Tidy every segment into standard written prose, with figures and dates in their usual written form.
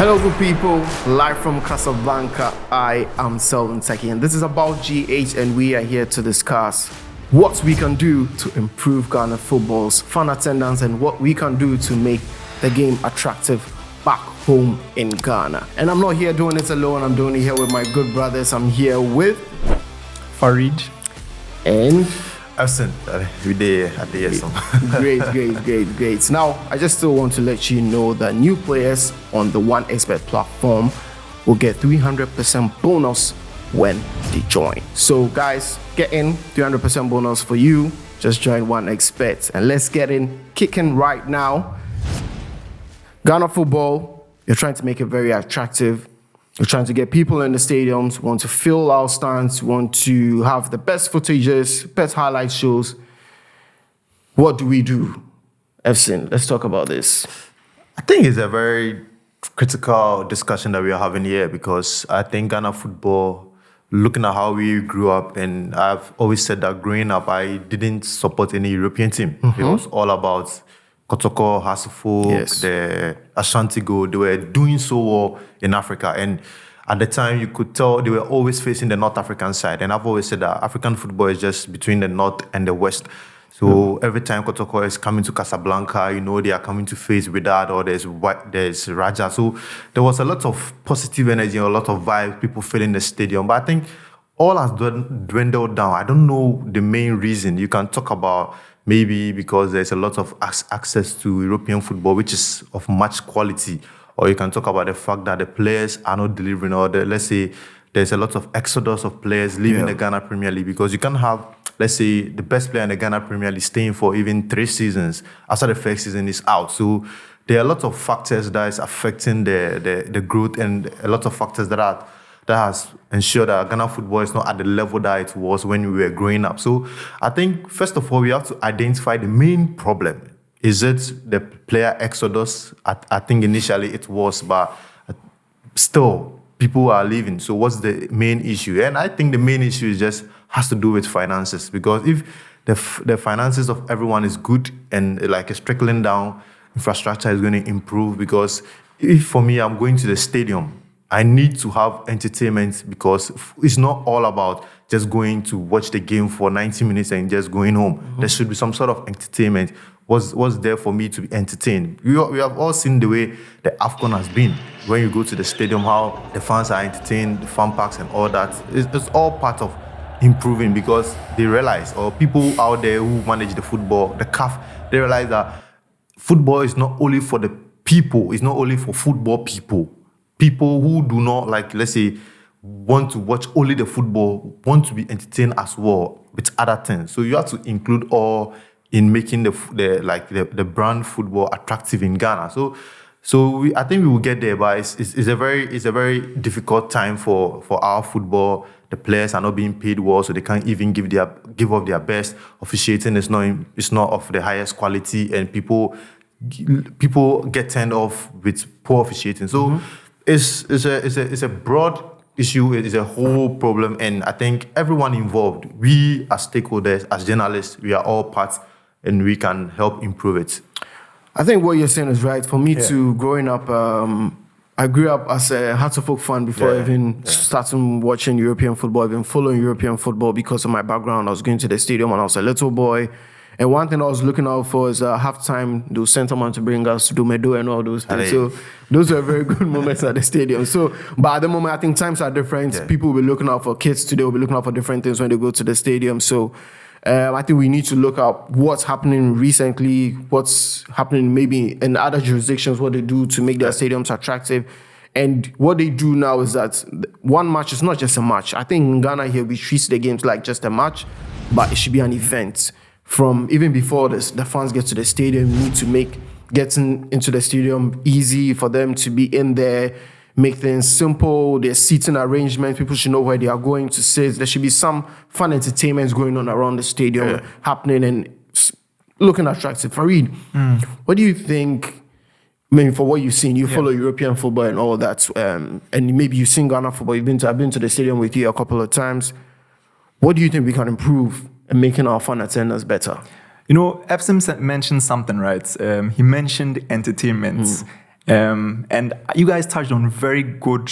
Hello, good people. Live from Casablanca, I am Selwyn and this is About GH, and we are here to discuss what we can do to improve Ghana football's fan attendance and what we can do to make the game attractive back home in Ghana. And I'm not here doing it alone. I'm doing it here with my good brothers. I'm here with Farid and Efson. Great. Now, I just still want to let you know that new players on the One Expert platform will get 300% bonus when they join. So, guys, get in 300% bonus for you. Just join One Expert and let's get in kicking right now. Ghana football, you're trying to make it very attractive. We're trying to get people in the stadiums, want to fill our stands, want to have the best footages, best highlight shows. What do we do? Efson, let's talk about this. I think it's a very critical discussion that we are having here because I think Ghana football, looking at how we grew up, and I've always said that growing up, I didn't support any European team. It was all about Kotoko, Hasselhoff, the Ashanti Go. They were doing so well in Africa. And at the time, you could tell they were always facing the North African side. And I've always said that African football is just between the North and the West. So every time Kotoko is coming to Casablanca, you know, they are coming to face Wydad or there's Raja. So there was a lot of positive energy, a lot of vibe, people filling the stadium. But I think all has dwindled down. I don't know the main reason. You can talk about maybe because there's a lot of access to European football, which is of much quality. Or you can talk about the fact that the players are not delivering, or let's say there's a lot of exodus of players leaving the Ghana Premier League, because you can have, let's say, the best player in the Ghana Premier League staying for even 3 seasons after the first season is out. So there are a lot of factors that is affecting the growth, and a lot of factors that has ensured that Ghana football is not at the level that it was when we were growing up. So I think, first of all, we have to identify the main problem. Is it the player exodus? I think initially it was, but still, people are leaving. So what's the main issue? And I think the main issue has to do with finances, because if the finances of everyone is good and like it's trickling down, infrastructure is going to improve. Because if for me, I'm going to the stadium, I need to have entertainment, because it's not all about just going to watch the game for 90 minutes and just going home. There should be some sort of entertainment. What's there for me to be entertained? We have all seen the way the AFCON has been. When you go to the stadium, how the fans are entertained, the fan parks and all that. It's all part of improving, because they realize, or people out there who manage the football, the CAF, they realize that football is not only for the people, it's not only for football people. People who do not, like, let's say, want to watch only the football, want to be entertained as well with other things. So you have to include all in making the brand football attractive in Ghana. So I think we will get there, but it's a very difficult time for our football. The players are not being paid well, so they can't even give up their best. Officiating is not of the highest quality, and people get turned off with poor officiating. So it's a broad issue. It is a whole problem, and I think everyone involved, we as stakeholders, as journalists, we are all parts, and we can help improve it. I think what you're saying is right. For me too, growing up, I grew up as a Hasselhoff fan before even starting watching European football. I've been following European football because of my background. I was going to the stadium when I was a little boy. And one thing I was looking out for is halftime, they'll send someone to bring us Dumedo and all those things. So those were very good moments at the stadium. So, but at the moment, I think times are different. People will be looking out for kids today, will be looking out for different things when they go to the stadium. So I think we need to look at what's happening recently, what's happening maybe in other jurisdictions, what they do to make their stadiums attractive. And what they do now is that one match is not just a match. I think in Ghana here, we treat the games like just a match, but it should be an event. From even before this, the fans get to the stadium, you need to make getting into the stadium easy for them to be in there, make things simple. There's seating arrangements. People should know where they are going to sit. There should be some fun entertainments going on around the stadium happening and looking attractive. Farid, what do you think? I mean, for what you've seen, you follow European football and all that, and maybe you've seen Ghana football. I've been to the stadium with you a couple of times. What do you think we can improve in making our fan attendance better? You know, Efson mentioned something, right? He mentioned entertainment. And you guys touched on very good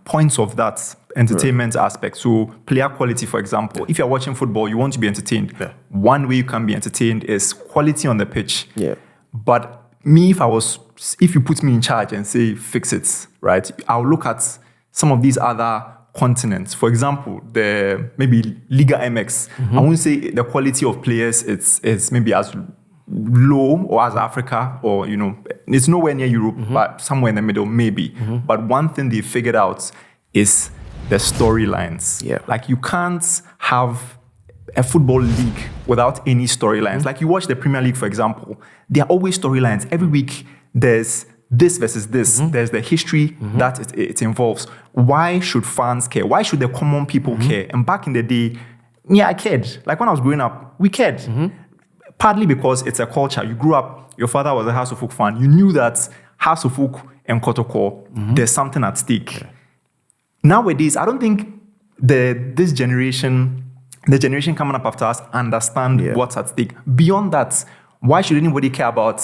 points of that entertainment aspect. So player quality, for example, if you're watching football, you want to be entertained. Yeah. One way you can be entertained is quality on the pitch. Yeah. But me, if you put me in charge and say, fix it, right? I'll look at some of these other continents. For example, maybe Liga MX. I won't say the quality of players it's maybe as low or as Africa, or it's nowhere near Europe, but somewhere in the middle maybe. But one thing they figured out is the storylines. Yeah. Like you can't have a football league without any storylines. Like you watch the Premier League, for example, there are always storylines. Every week there's this versus this. There's the history that it involves. Why should fans care? Why should the common people care? And back in the day, I cared. Like when I was growing up, we cared. Partly because it's a culture. You grew up, your father was a House of Oak fan. You knew that House of Oak and Kotoko, there's something at stake. Yeah. Nowadays, I don't think the generation coming up after us understand what's at stake. Beyond that, why should anybody care about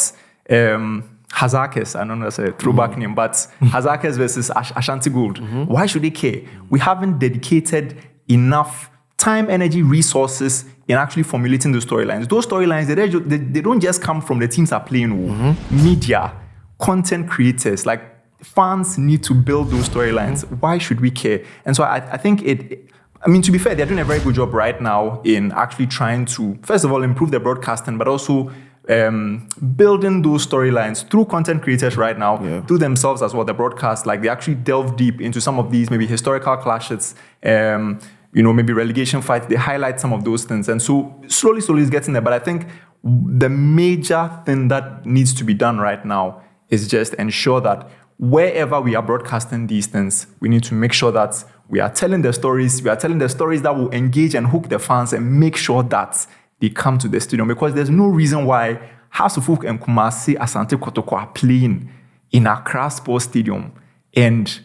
Hazakes? I don't know that's a throwback name, but Hazakes versus Ashanti Gold. Why should they care? We haven't dedicated enough time, energy, resources in actually formulating those storylines. Those storylines, they don't just come from the teams that are playing. Media, content creators, like fans need to build those storylines. Why should we care? And so I think to be fair, they're doing a very good job right now in actually trying to, first of all, improve their broadcasting, but also building those storylines through content creators right now, through themselves as well, the broadcast. Like they actually delve deep into some of these maybe historical clashes, maybe relegation fights. They highlight some of those things. And so slowly it's getting there. But I think the major thing that needs to be done right now is just ensure that wherever we are broadcasting these things, we need to make sure that we are telling the stories. We are telling the stories that will engage and hook the fans and make sure that they come to the stadium. Because there's no reason why House of Oak and Kumasi Asante Kotoko are playing in Accra Sports Stadium and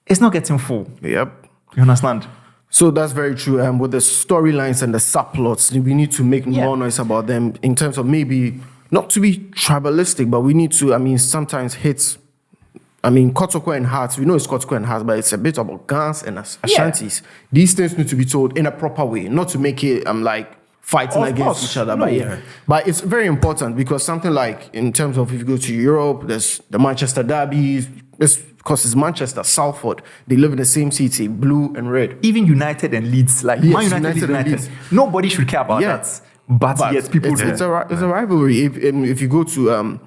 it's not getting full. Yep. You understand? So that's very true. With the storylines and the subplots, we need to make more noise about them in terms of maybe not to be tribalistic, but we need to, sometimes hit, Kotoko and Hearts, we know it's Kotoko and Hearts, but it's a bit about Gans and Ashantis. These things need to be told in a proper way, not to make it, fighting against each other. But it's very important because something like, in terms of if you go to Europe, there's the Manchester derbies, because it's Manchester, Salford, they live in the same city, blue and red. Even United and Leeds, like Man United and Leeds. Nobody should care about that. But yes, people do. It's a rivalry. If you go to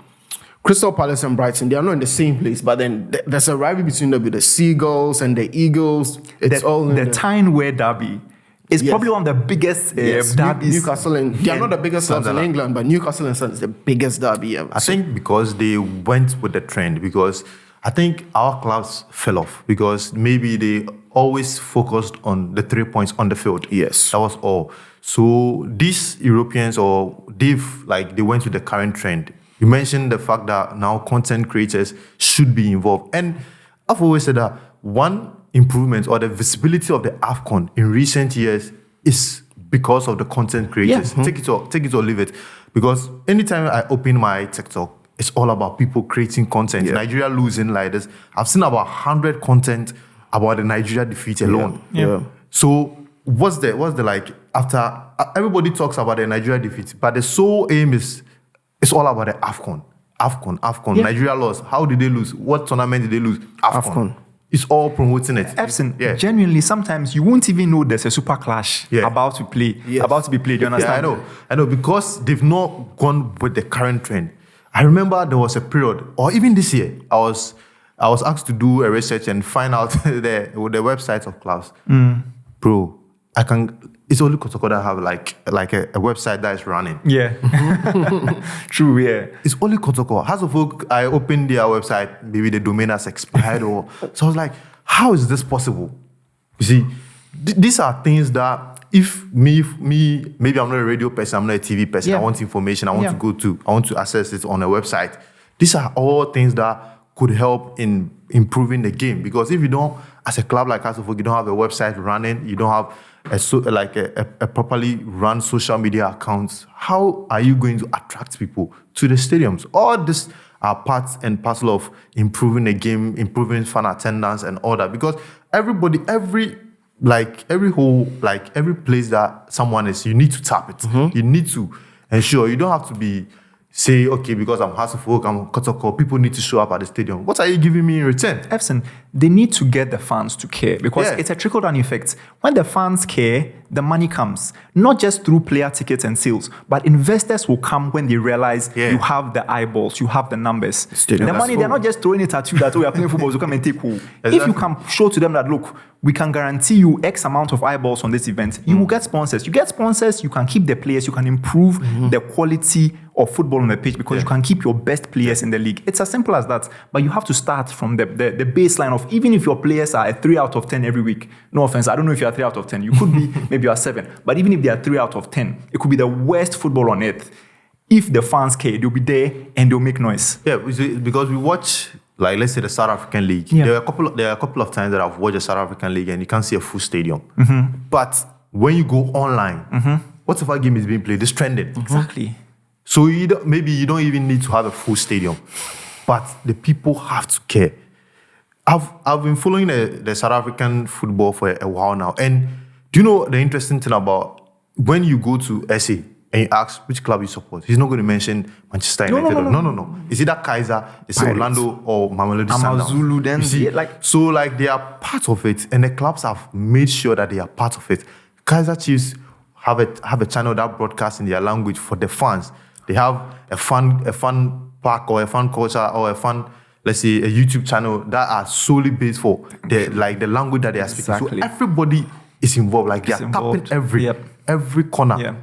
Crystal Palace and Brighton, they are not in the same place, but then there's a rivalry between the Seagulls and the Eagles. It's the Tyne-Wear derby. It's probably one of the biggest derbies. Newcastle and they are not the biggest clubs in England, but Newcastle and Sunderland is the biggest derby ever. I think because they went with the trend, because I think our clubs fell off because maybe they always focused on the 3 points on the field. Yes. That was all. So these Europeans, they went with the current trend. You mentioned the fact that now content creators should be involved. And I've always said that one improvement or the visibility of the AFCON in recent years is because of the content creators. Take it or leave it. Because anytime I open my TikTok, it's all about people creating content. Nigeria losing like this. I've seen about 100 content about the Nigeria defeat alone. So what's the after everybody talks about the Nigeria defeat, but the sole aim is it's all about the AFCON. Nigeria lost. How did they lose? What tournament did they lose? AFCON. It's all promoting it. Efson, genuinely, sometimes you won't even know there's a super clash about to be played. You understand? I know, because they've not gone with the current trend. I remember there was a period, or even this year, I was asked to do a research and find out the websites of clubs. Bro, it's only Kotoko that have like a website that is running. Yeah. True, It's only Kotoko. House of Oak, I opened their website, maybe the domain has expired so I was like, how is this possible? You see, these are things that if maybe I'm not a radio person, I'm not a TV person, I want information, I want to access it on a website. These are all things that could help in improving the game. Because if you don't, as a club like House of Oak, you don't have a website running, you don't have a properly run social media accounts, how are you going to attract people to the stadiums? All this are part and parcel of improving the game, improving fan attendance and all that. Because everybody, every place that someone is, you need to tap it. You need to ensure. You don't have to be say, okay, because I'm Hasselfolk, I'm Kotoko, people need to show up at the stadium. What are you giving me in return? Efson, they need to get the fans to care because it's a trickle-down effect. When the fans care, the money comes. Not just through player tickets and sales, but investors will come when they realize you have the eyeballs, you have the numbers. The money, they're not just throwing it at you that, we are playing football, so come and take who. Exactly. If you can show to them that, look, we can guarantee you X amount of eyeballs on this event, you will get sponsors. You get sponsors, you can keep the players, you can improve the quality of football on the pitch because you can keep your best players in the league. It's as simple as that. But you have to start from the baseline of, even if your players are a 3 out of 10 every week, no offense, I don't know if you're a 3 out of 10. You could be, maybe you're a 7. But even if they are 3 out of 10, it could be the worst football on earth. If the fans care, they'll be there and they'll make noise. Yeah, because we watch, like, let's say the South African League. There are a couple of times that I've watched the South African League and you can't see a full stadium. But when you go online, whatever game is being played, it's trending. Exactly. So maybe you don't even need to have a full stadium, but the people have to care. I've been following the South African football for a while now, and do you know the interesting thing about when you go to SA and you ask which club you support, he's not going to mention Manchester United. No. Is it that Kaiser, is it Orlando or Mamelodi Amazulu? Then so they are part of it, and the clubs have made sure that they are part of it. Kaiser Chiefs have a channel that broadcasts in their language for the fans. They have a fun park or a fun culture or a fun, let's say, a YouTube channel that are solely based for the language that they are speaking. So everybody is involved. Like they are tapping every corner. Yeah.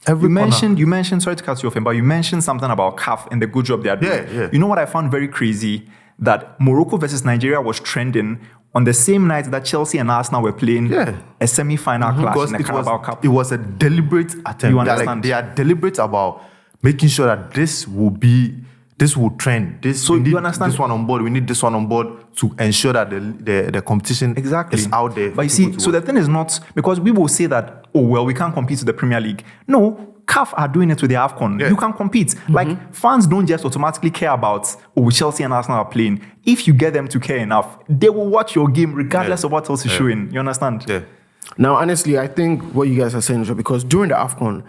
You mentioned, sorry to cut you off, but you mentioned something about CAF and the good job they are doing. Yeah. You know what I found very crazy? That Morocco versus Nigeria was trending on the same night that Chelsea and Arsenal were playing a semi-final clash in the Carabao Cup. It was a deliberate attempt. You understand? They are deliberate about making sure that this will trend. You understand? This one on board. We need this one on board to ensure that the competition is out there. But you see, so the thing is not, because we will say that, oh, well, we can't compete with the Premier League. No, CAF are doing it with the AFCON. You can compete. Like, fans don't just automatically care about, oh, Chelsea and Arsenal are playing. If you get them to care enough, they will watch your game regardless of what else is showing. You understand? Yeah. Now, honestly, I think what you guys are saying is right, because during the AFCON,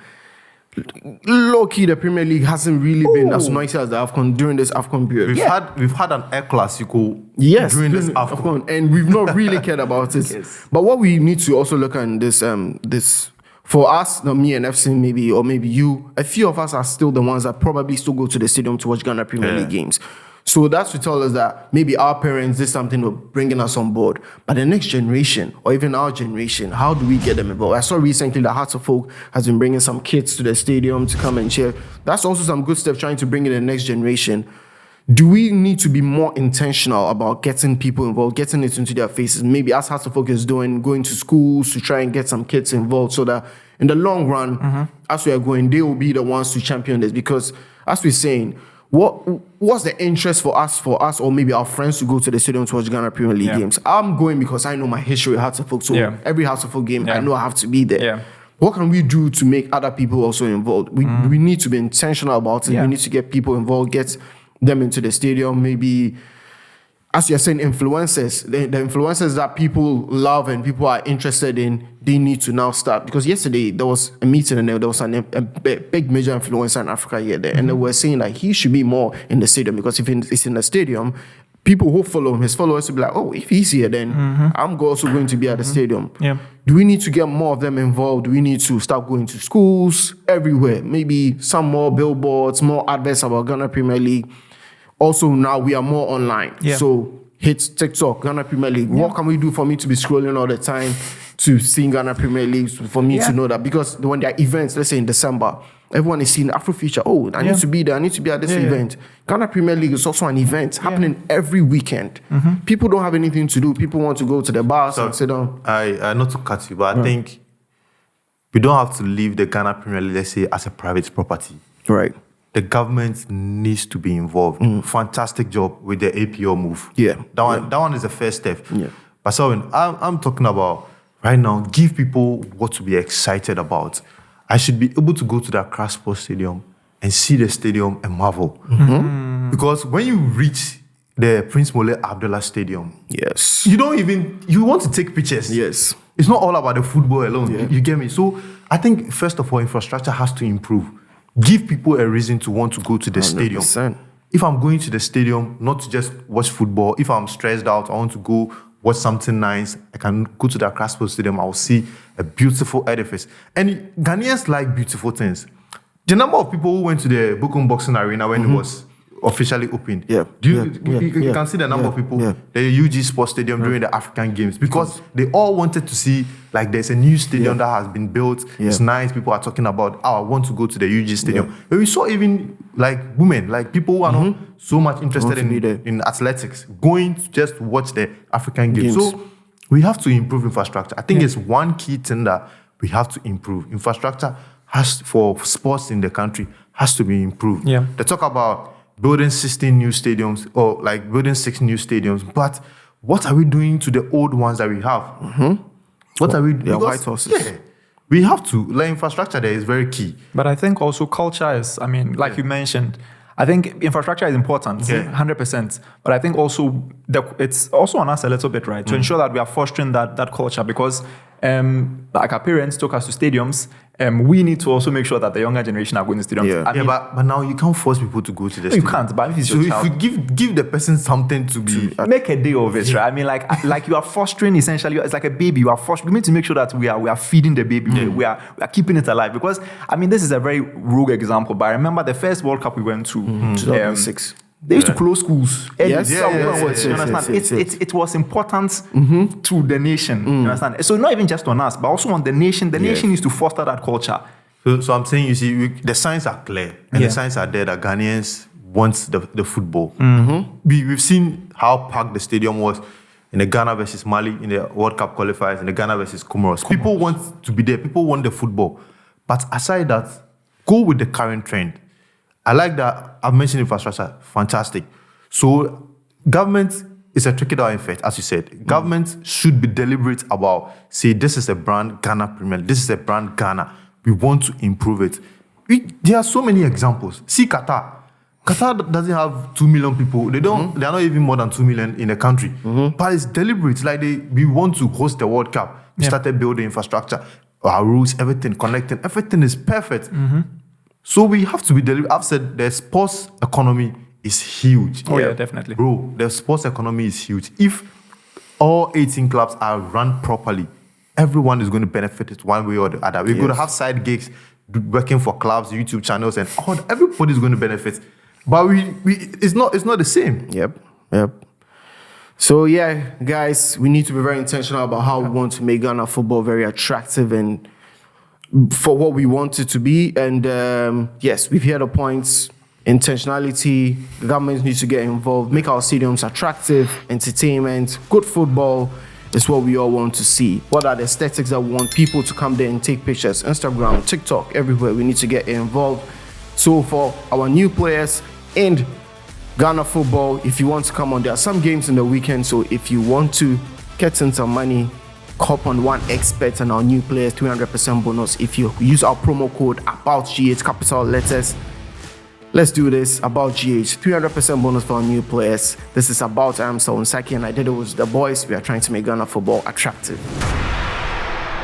low-key, the Premier League hasn't really been as noisy as the AFCON during this AFCON period. We've had an El Clasico during this AFCON, and we've not really cared about it. Yes. But what we need to also look at in this for us, me and Efson maybe, or maybe you, a few of us are still the ones that probably still go to the stadium to watch Ghana Premier League games. So that's to tell us that maybe our parents did something with bringing us on board. But the next generation, or even our generation, how do we get them involved? I saw recently that Hearts of Folk has been bringing some kids to the stadium to come and cheer. That's also some good stuff, trying to bring in the next generation. Do we need to be more intentional about getting people involved, getting it into their faces? Maybe as Hearts of Folk is doing, going to schools to try and get some kids involved so that in the long run, as we are going, they will be the ones to champion this. Because as we're saying, what's the interest for us, or maybe our friends to go to the stadium to watch Ghana Premier League games? I'm going because I know my history with Hearts of Folk. So every Hearts of Folk game, I know I have to be there. Yeah. What can we do to make other people also involved? We need to be intentional about it. We need to get people involved, get them into the stadium. Maybe, as you're saying, influencers, the influencers that people love and people are interested in, they need to now start. Because yesterday there was a meeting and there was a big major influencer in Africa here there, and they were saying that he should be more in the stadium, because if it's in the stadium, people who follow him, his followers will be like, oh, if he's here, then I'm also going to be at the stadium. Yeah. Do we need to get more of them involved? Do we need to start going to schools everywhere? Maybe some more billboards, more adverts about Ghana Premier League. Also, now we are more online. Yeah. So hit TikTok, Ghana Premier League. Yeah. What can we do for me to be scrolling all the time to see Ghana Premier League, for me to know that? Because when there are events, let's say in December, everyone is seeing Afrofuture. Oh, I need to be there. I need to be at this event. Ghana Premier League is also an event happening every weekend. People don't have anything to do. People want to go to the bars and sit down. I not to cut you, but I think we don't have to leave the Ghana Premier League, let's say, as a private property. Right. The government needs to be involved. Fantastic job with the APO move. Yeah. That one is the first step. Yeah. But Selwyn, I'm talking about right now, give people what to be excited about. I should be able to go to that Accra Sports Stadium and see the stadium and marvel. Because when you reach the Prince Moulay Abdullah Stadium, Yes. you want to take pictures. Yes. It's not all about the football alone. You get me? So I think, first of all, infrastructure has to improve. Give people a reason to want to go to the 100%. stadium. If I'm going to the stadium, not to just watch football, if I'm stressed out, I want to go watch something nice, I can go to the Accra Sports Stadium, I will see a beautiful edifice. And Ghanaians like beautiful things. The number of people who went to the Bukum Boxing Arena when it was officially opened. You can see the number of people, the UG Sports Stadium during the African Games, because they all wanted to see, like, there's a new stadium that has been built. It's nice. People are talking about, I want to go to the UG Stadium. But we saw even, like, women, like people who are not so much interested in athletics, going to just watch the African Games. So we have to improve infrastructure. I think it's one key thing that we have to improve. Infrastructure for sports in the country has to be improved. They talk about building 16 new stadiums, or like building 6 new stadiums. But what are we doing to the old ones that we have? What are we doing? They're white horses. We have to. Like, infrastructure there is very key. But I think also culture is, I mean, like you mentioned, I think infrastructure is important, 100%. But I think also it's also on us a little bit, right? To ensure that we are fostering that culture, because like our parents took us to stadiums, we need to also make sure that the younger generation are going to stadiums. I mean, but now you can't force people to go to the stadium. You can't, but if it's so your child, if you give the person something to be... make a day of it, right? I mean, like you are fostering, essentially, it's like a baby. You are fostering. We need to make sure that we are feeding the baby. We are keeping it alive. Because, I mean, this is a very rogue example, but I remember the first World Cup we went to, 2006. They used to close schools. Yes. You understand? It was important to the nation. You understand? So not even just on us, but also on the nation. The nation needs to foster that culture. So I'm saying, you see, the signs are clear. And the signs are there that Ghanaians want the football. We've seen how packed the stadium was in the Ghana versus Mali, in the World Cup qualifiers, in the Ghana versus Comoros. People want to be there. People want the football. But aside that, go with the current trend. I like that. I've mentioned infrastructure. Fantastic. So government is a trickle-down effect, as you said. Government should be deliberate about, say, this is a brand Ghana Premier League. This is a brand Ghana. We want to improve it. There are so many examples. See Qatar. Qatar doesn't have 2 million people. They don't. They are not even more than 2 million in the country. But it's deliberate. Like we want to host the World Cup. We started building infrastructure, our rules, everything, connecting. Everything is perfect. So we have to be deliberate. I've said the sports economy is huge. Oh yeah, definitely. Bro, the sports economy is huge. If all 18 clubs are run properly, everyone is going to benefit it one way or the other. We're going to have side gigs, working for clubs, YouTube channels, and everybody's going to benefit. But it's not the same. Yep. So yeah, guys, we need to be very intentional about how we want to make Ghana football very attractive and for what we want it to be. And yes, we've heard the points. Intentionality, the government needs to get involved, make our stadiums attractive, entertainment, good football is what we all want to see. What are the aesthetics that we want people to come there and take pictures? Instagram, TikTok, everywhere, we need to get involved. So for our new players in Ghana football, if you want to come on, there are some games in the weekend, so if you want to get in some money, cop on one expert and our new players, 300% bonus if you use our promo code ABOUTGH, capital letters. Let's do this. ABOUTGH, 300% bonus for our new players. This is about Selwyn and I did it with the boys. We are trying to make Ghana football attractive.